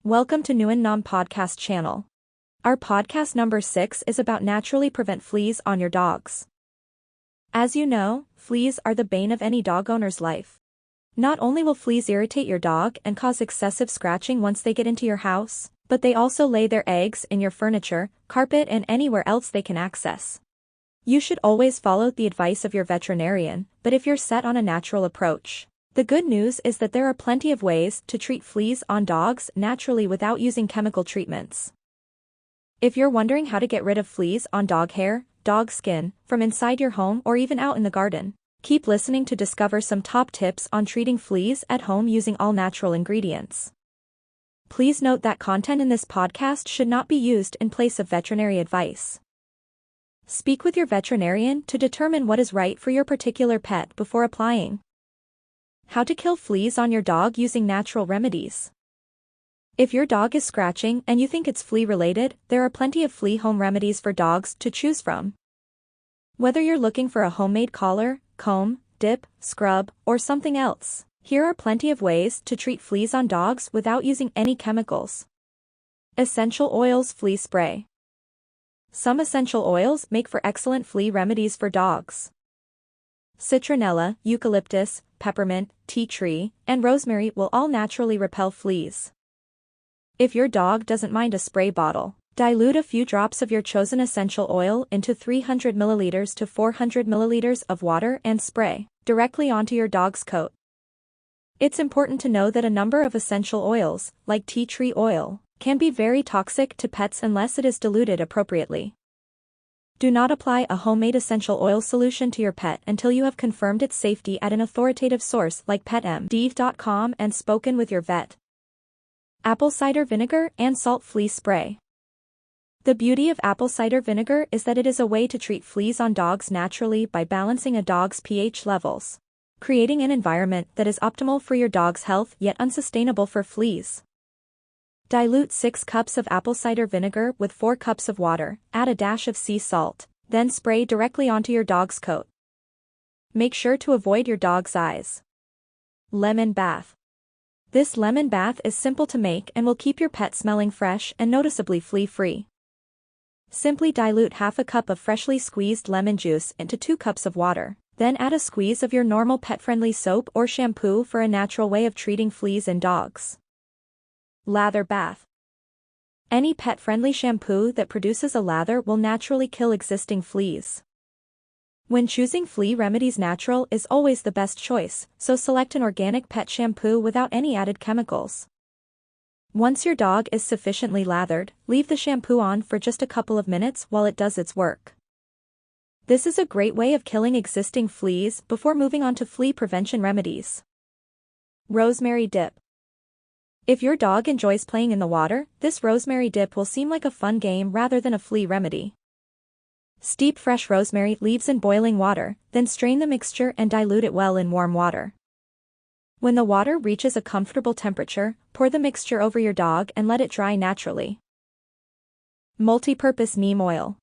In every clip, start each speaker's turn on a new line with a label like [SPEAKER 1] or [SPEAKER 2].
[SPEAKER 1] Welcome to Nguyen Nam Podcast channel. Our podcast number 6 is about naturally prevent fleas on your dogs. As you know, fleas are the bane of any dog owner's life. Not only will fleas irritate your dog and cause excessive scratching once they get into your house, but they also lay their eggs in your furniture, carpet and anywhere else they can access. You should always follow the advice of your veterinarian, but if you're set on a natural approach, the good news is that there are plenty of ways to treat fleas on dogs naturally without using chemical treatments. If you're wondering how to get rid of fleas on dog hair, dog skin, from inside your home or even out in the garden, keep listening to discover some top tips on treating fleas at home using all natural ingredients. Please note that content in this podcast should not be used in place of veterinary advice. Speak with your veterinarian to determine what is right for your particular pet before applying. How to kill fleas on your dog using natural remedies. If your dog is scratching and you think it's flea-related, there are plenty of flea home remedies for dogs to choose from. Whether you're looking for a homemade collar, comb, dip, scrub, or something else, here are plenty of ways to treat fleas on dogs without using any chemicals. Essential oils flea spray. Some essential oils make for excellent flea remedies for dogs. Citronella, eucalyptus, peppermint, tea tree, and rosemary will all naturally repel fleas. If your dog doesn't mind a spray bottle, dilute a few drops of your chosen essential oil into 300 ml to 400 ml of water and spray directly onto your dog's coat. It's important to know that a number of essential oils, like tea tree oil, can be very toxic to pets unless it is diluted appropriately. Do not apply a homemade essential oil solution to your pet until you have confirmed its safety at an authoritative source like PetMD.com and spoken with your vet. Apple cider vinegar and salt flea spray. The beauty of apple cider vinegar is that it is a way to treat fleas on dogs naturally by balancing a dog's pH levels, creating an environment that is optimal for your dog's health yet unsustainable for fleas. Dilute 6 cups of apple cider vinegar with 4 cups of water, add a dash of sea salt, then spray directly onto your dog's coat. Make sure to avoid your dog's eyes. Lemon bath. This lemon bath is simple to make and will keep your pet smelling fresh and noticeably flea-free. Simply dilute half a cup of freshly squeezed lemon juice into 2 cups of water, then add a squeeze of your normal pet-friendly soap or shampoo for a natural way of treating fleas in dogs. Lather bath. Any pet-friendly shampoo that produces a lather will naturally kill existing fleas. When choosing flea remedies, natural is always the best choice, so select an organic pet shampoo without any added chemicals. Once your dog is sufficiently lathered, leave the shampoo on for just a couple of minutes while it does its work. This is a great way of killing existing fleas before moving on to flea prevention remedies. Rosemary dip. If your dog enjoys playing in the water, this rosemary dip will seem like a fun game rather than a flea remedy. Steep fresh rosemary leaves in boiling water, then strain the mixture and dilute it well in warm water. When the water reaches a comfortable temperature, pour the mixture over your dog and let it dry naturally. Multi-purpose neem oil.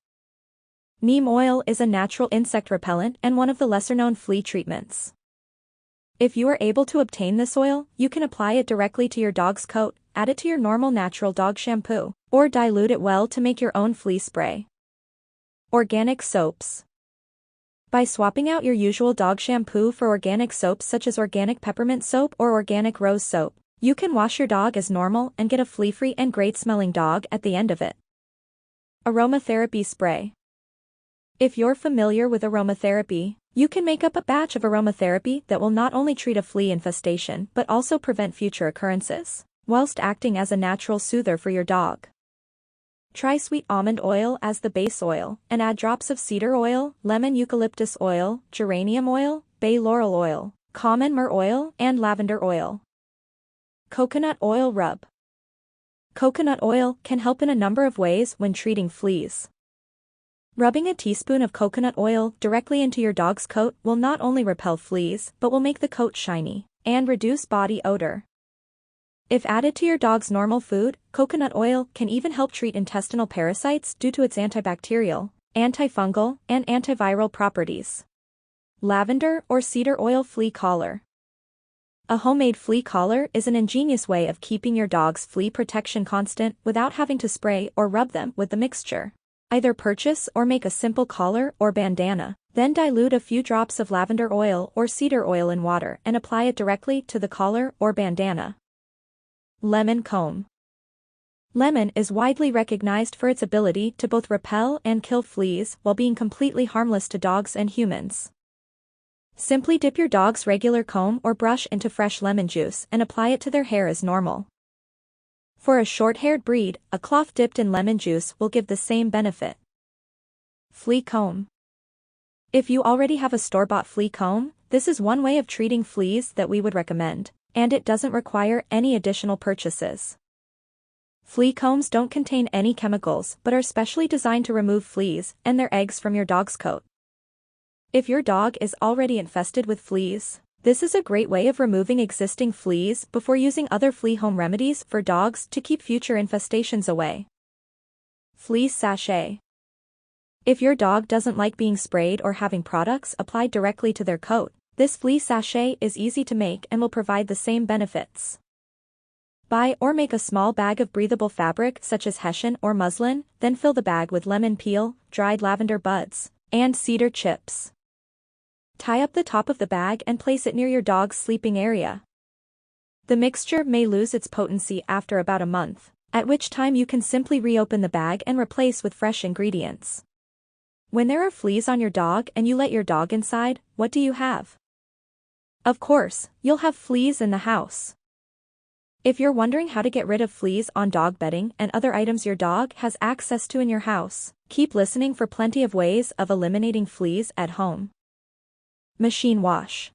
[SPEAKER 1] Neem oil is a natural insect repellent and one of the lesser-known flea treatments. If you are able to obtain this oil, you can apply it directly to your dog's coat, add it to your normal natural dog shampoo, or dilute it well to make your own flea spray. Organic soaps. By swapping out your usual dog shampoo for organic soaps such as organic peppermint soap or organic rose soap, you can wash your dog as normal and get a flea-free and great-smelling dog at the end of it. Aromatherapy spray. If you're familiar with aromatherapy, you can make up a batch of aromatherapy that will not only treat a flea infestation but also prevent future occurrences, whilst acting as a natural soother for your dog. Try sweet almond oil as the base oil, and add drops of cedar oil, lemon eucalyptus oil, geranium oil, bay laurel oil, common myrrh oil, and lavender oil. Coconut oil rub. Coconut oil can help in a number of ways when treating fleas. Rubbing a teaspoon of coconut oil directly into your dog's coat will not only repel fleas but will make the coat shiny and reduce body odor. If added to your dog's normal food, coconut oil can even help treat intestinal parasites due to its antibacterial, antifungal, and antiviral properties. Lavender or cedar oil flea collar. A homemade flea collar is an ingenious way of keeping your dog's flea protection constant without having to spray or rub them with the mixture. Either purchase or make a simple collar or bandana, then dilute a few drops of lavender oil or cedar oil in water and apply it directly to the collar or bandana. Lemon comb. Lemon is widely recognized for its ability to both repel and kill fleas while being completely harmless to dogs and humans. Simply dip your dog's regular comb or brush into fresh lemon juice and apply it to their hair as normal. For a short-haired breed, a cloth dipped in lemon juice will give the same benefit. Flea comb. If you already have a store-bought flea comb, this is one way of treating fleas that we would recommend, and it doesn't require any additional purchases. Flea combs don't contain any chemicals but are specially designed to remove fleas and their eggs from your dog's coat. If your dog is already infested with fleas, this is a great way of removing existing fleas before using other flea home remedies for dogs to keep future infestations away. Flea sachet. If your dog doesn't like being sprayed or having products applied directly to their coat, this flea sachet is easy to make and will provide the same benefits. Buy or make a small bag of breathable fabric such as hessian or muslin, then fill the bag with lemon peel, dried lavender buds, and cedar chips. Tie up the top of the bag and place it near your dog's sleeping area. The mixture may lose its potency after about a month, at which time you can simply reopen the bag and replace with fresh ingredients. When there are fleas on your dog and you let your dog inside, what do you have? Of course, you'll have fleas in the house. If you're wondering how to get rid of fleas on dog bedding and other items your dog has access to in your house, keep listening for plenty of ways of eliminating fleas at home. Machine wash.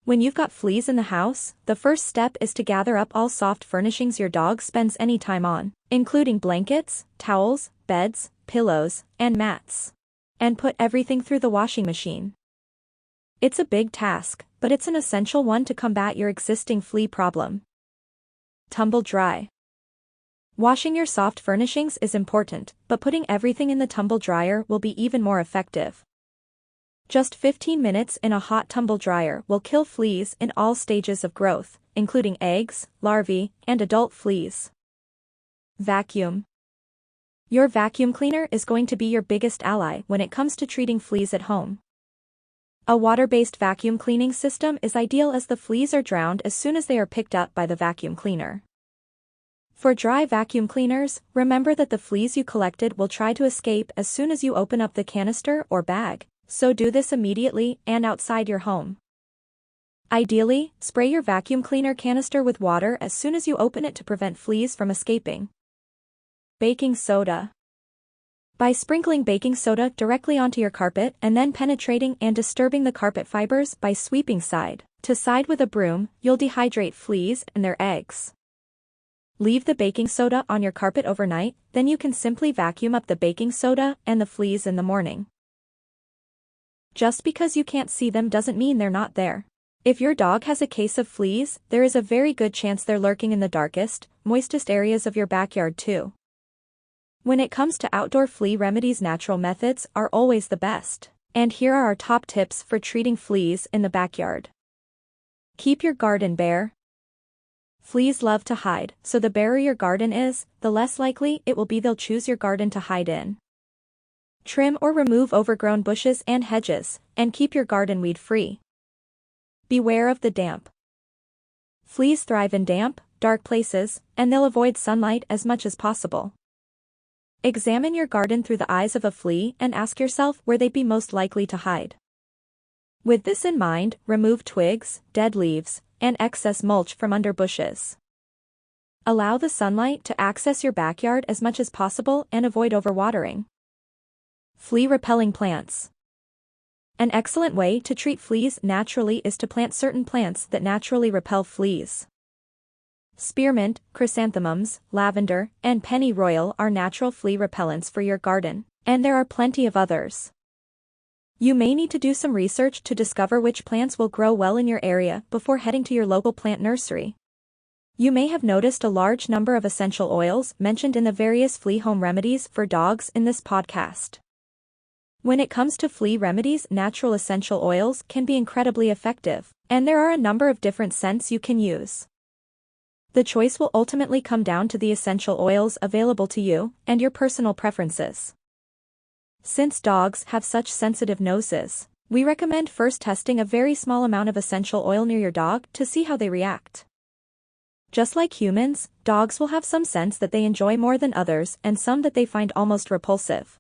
[SPEAKER 1] When you've got fleas in the house, the first step is to gather up all soft furnishings your dog spends any time on, including blankets, towels, beds, pillows, and mats, and put everything through the washing machine. It's a big task, but it's an essential one to combat your existing flea problem. Tumble dry. Washing your soft furnishings is important, but putting everything in the tumble dryer will be even more effective. Just 15 minutes in a hot tumble dryer will kill fleas in all stages of growth, including eggs, larvae, and adult fleas. Vacuum. Your vacuum cleaner is going to be your biggest ally when it comes to treating fleas at home. A water-based vacuum cleaning system is ideal as the fleas are drowned as soon as they are picked up by the vacuum cleaner. For dry vacuum cleaners, remember that the fleas you collected will try to escape as soon as you open up the canister or bag, so do this immediately and outside your home. Ideally, spray your vacuum cleaner canister with water as soon as you open it to prevent fleas from escaping. Baking soda. By sprinkling baking soda directly onto your carpet and then penetrating and disturbing the carpet fibers by sweeping side to side with a broom, you'll dehydrate fleas and their eggs. Leave the baking soda on your carpet overnight, then you can simply vacuum up the baking soda and the fleas in the morning. Just because you can't see them doesn't mean they're not there. If your dog has a case of fleas, there is a very good chance they're lurking in the darkest, moistest areas of your backyard too. When it comes to outdoor flea remedies, natural methods are always the best, and here are our top tips for treating fleas in the backyard. Keep your garden bare. Fleas love to hide, so the barer your garden is, the less likely it will be they'll choose your garden to hide in. Trim or remove overgrown bushes and hedges, and keep your garden weed-free. Beware of the damp. Fleas thrive in damp, dark places, and they'll avoid sunlight as much as possible. Examine your garden through the eyes of a flea and ask yourself where they'd be most likely to hide. With this in mind, remove twigs, dead leaves, and excess mulch from under bushes. Allow the sunlight to access your backyard as much as possible and avoid overwatering. Flea-repelling plants. An excellent way to treat fleas naturally is to plant certain plants that naturally repel fleas. Spearmint, chrysanthemums, lavender, and pennyroyal are natural flea repellents for your garden, and there are plenty of others. You may need to do some research to discover which plants will grow well in your area before heading to your local plant nursery. You may have noticed a large number of essential oils mentioned in the various flea home remedies for dogs in this podcast. When it comes to flea remedies, natural essential oils can be incredibly effective. And there are a number of different scents you can use. The choice will ultimately come down to the essential oils available to you and your personal preferences. Since dogs have such sensitive noses, we recommend first testing a very small amount of essential oil near your dog to see how they react. Just like humans, dogs will have some scents that they enjoy more than others and some that they find almost repulsive.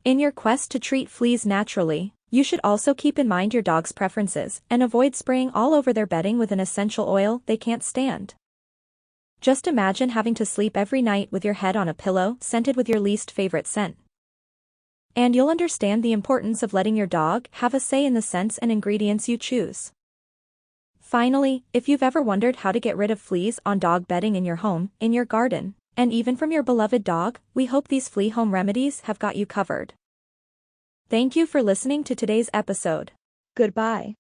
[SPEAKER 1] In your quest to treat fleas naturally, you should also keep in mind your dog's preferences and avoid spraying all over their bedding with an essential oil they can't stand. Just imagine having to sleep every night with your head on a pillow scented with your least favorite scent. And you'll understand the importance of letting your dog have a say in the scents and ingredients you choose. Finally, if you've ever wondered how to get rid of fleas on dog bedding in your home, in your garden, and even from your beloved dog, we hope these flea home remedies have got you covered. Thank you for listening to today's episode. Goodbye.